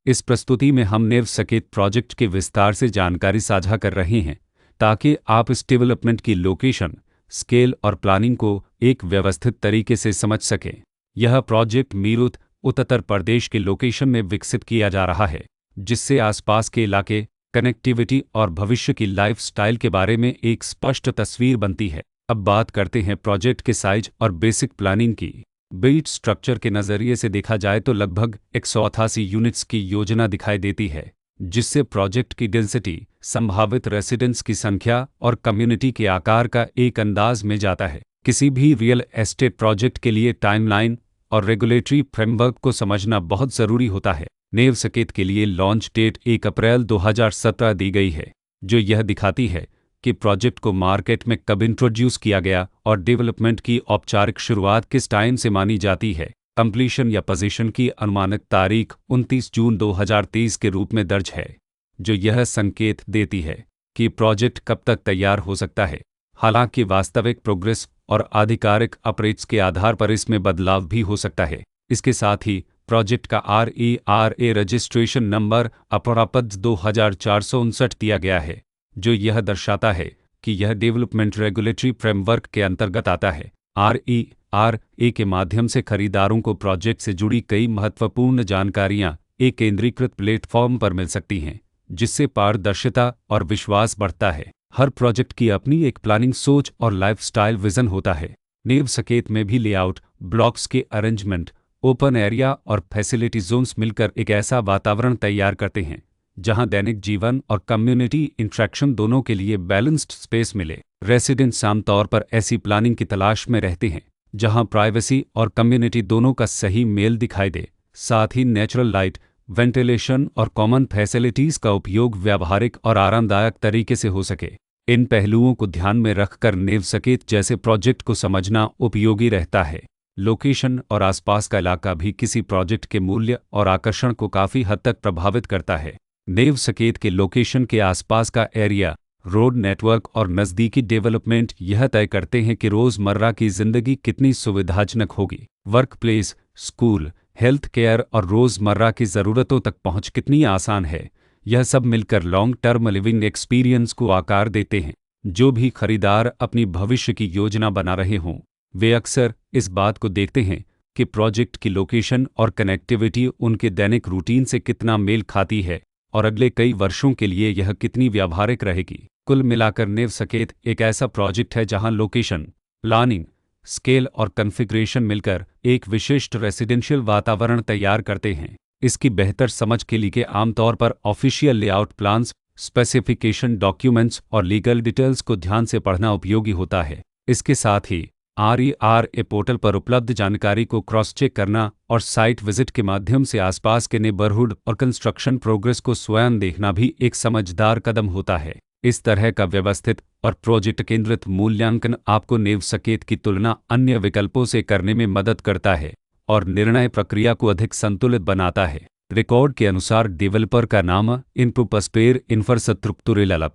इस प्रस्तुति में हम नेव सकेत प्रोजेक्ट के विस्तार से जानकारी साझा कर रहे हैं ताकि आप इस डेवलपमेंट की लोकेशन, स्केल और प्लानिंग को एक व्यवस्थित तरीके से समझ सकें। यह प्रोजेक्ट मीरठ, उत्तर प्रदेश के लोकेशन में विकसित किया जा रहा है, जिससे आसपास के इलाके, कनेक्टिविटी और भविष्य की लाइफस्टाइल के बारे में एक स्पष्ट तस्वीर बनती है। अब बात करते हैं प्रोजेक्ट के साइज और बेसिक प्लानिंग की। बिल्ट स्ट्रक्चर के नज़रिए से देखा जाए तो लगभग 188 यूनिट्स की योजना दिखाई देती है, जिससे प्रोजेक्ट की डेंसिटी, संभावित रेसिडेंट्स की संख्या और कम्युनिटी के आकार का एक अंदाज में जाता है। किसी भी रियल एस्टेट प्रोजेक्ट के लिए टाइमलाइन और रेगुलेटरी फ्रेमवर्क को समझना बहुत ज़रूरी होता है। नेव सकेत के लिए लॉन्च डेट 1 अप्रैल 2017 दी गई है, जो यह दिखाती है कि प्रोजेक्ट को मार्केट में कब इंट्रोड्यूस किया गया और डेवलपमेंट की औपचारिक शुरुआत किस टाइम से मानी जाती है। कंप्लीशन या पोजीशन की अनुमानित तारीख 29 जून 2023 के रूप में दर्ज है, जो यह संकेत देती है कि प्रोजेक्ट कब तक तैयार हो सकता है। हालांकि वास्तविक प्रोग्रेस और आधिकारिक अपडेट्स के आधार पर इसमें बदलाव भी हो सकता है। इसके साथ ही प्रोजेक्ट का RERA रजिस्ट्रेशन नंबर अपरापद 2459 दिया गया है, जो यह दर्शाता है कि यह डेवलपमेंट रेगुलेटरी फ्रेमवर्क के अंतर्गत आता है। RERA के माध्यम से खरीदारों को प्रोजेक्ट से जुड़ी कई महत्वपूर्ण जानकारियां एक केंद्रीकृत प्लेटफॉर्म पर मिल सकती हैं, जिससे पारदर्शिता और विश्वास बढ़ता है। हर प्रोजेक्ट की अपनी एक प्लानिंग सोच और लाइफस्टाइल विजन होता है। नेव सकेत में भी लेआउट, ब्लॉक्स के अरेंजमेंट, ओपन एरिया और फैसिलिटी जोन्स मिलकर एक ऐसा वातावरण तैयार करते हैं जहां दैनिक जीवन और कम्युनिटी इंटरेक्शन दोनों के लिए बैलेंस्ड स्पेस मिले। रेसिडेंट्स आमतौर पर ऐसी प्लानिंग की तलाश में रहते हैं जहां प्राइवेसी और कम्युनिटी दोनों का सही मेल दिखाई दे। साथ ही नेचुरल लाइट, वेंटिलेशन और कॉमन फैसिलिटीज़ का उपयोग व्यावहारिक और आरामदायक तरीके से हो सके। इन पहलुओं को ध्यान में रखकर नेव सकेत जैसे प्रोजेक्ट को समझना उपयोगी रहता है। लोकेशन और आसपास का इलाका भी किसी प्रोजेक्ट के मूल्य और आकर्षण को काफ़ी हद तक प्रभावित करता है। नेव सकेत के लोकेशन के आसपास का एरिया, रोड नेटवर्क और नज़दीकी डेवलपमेंट यह तय करते हैं कि रोज़मर्रा की ज़िंदगी कितनी सुविधाजनक होगी। Work place, school, health care और रोज़मर्रा की ज़रूरतों तक पहुंच कितनी आसान है, यह सब मिलकर लॉन्ग टर्म लिविंग एक्सपीरियंस को आकार देते हैं। जो भी खरीदार अपनी भविष्य की योजना बना रहे हों, वे अक्सर इस बात को देखते हैं कि प्रोजेक्ट की लोकेशन और कनेक्टिविटी उनके दैनिक रूटीन से कितना मेल खाती है और अगले कई वर्षों के लिए यह कितनी व्यावहारिक रहेगी। कुल मिलाकर नेव सकेत एक ऐसा प्रोजेक्ट है जहां लोकेशन, प्लानिंग, स्केल और कॉन्फ़िगरेशन मिलकर एक विशिष्ट रेसिडेंशियल वातावरण तैयार करते हैं। इसकी बेहतर समझ के लिए आमतौर पर official layout plans, specification documents और लीगल डिटेल्स को ध्यान से पढ़ना उपयोगी होता है। इसके साथ ही RERA पोर्टल पर उपलब्ध जानकारी को क्रॉस चेक करना और साइट विजिट के माध्यम से आसपास के नेबरहुड और कंस्ट्रक्शन प्रोग्रेस को स्वयं देखना भी एक समझदार कदम होता है। इस तरह का व्यवस्थित और प्रोजेक्ट केंद्रित मूल्यांकन आपको नेव सकेत की तुलना अन्य विकल्पों से करने में मदद करता है और निर्णय प्रक्रिया को अधिक संतुलित बनाता है। रिकॉर्ड के अनुसार डेवलपर का नाम इनप्रोस्पेर इंफ्रास्ट्रक्चरल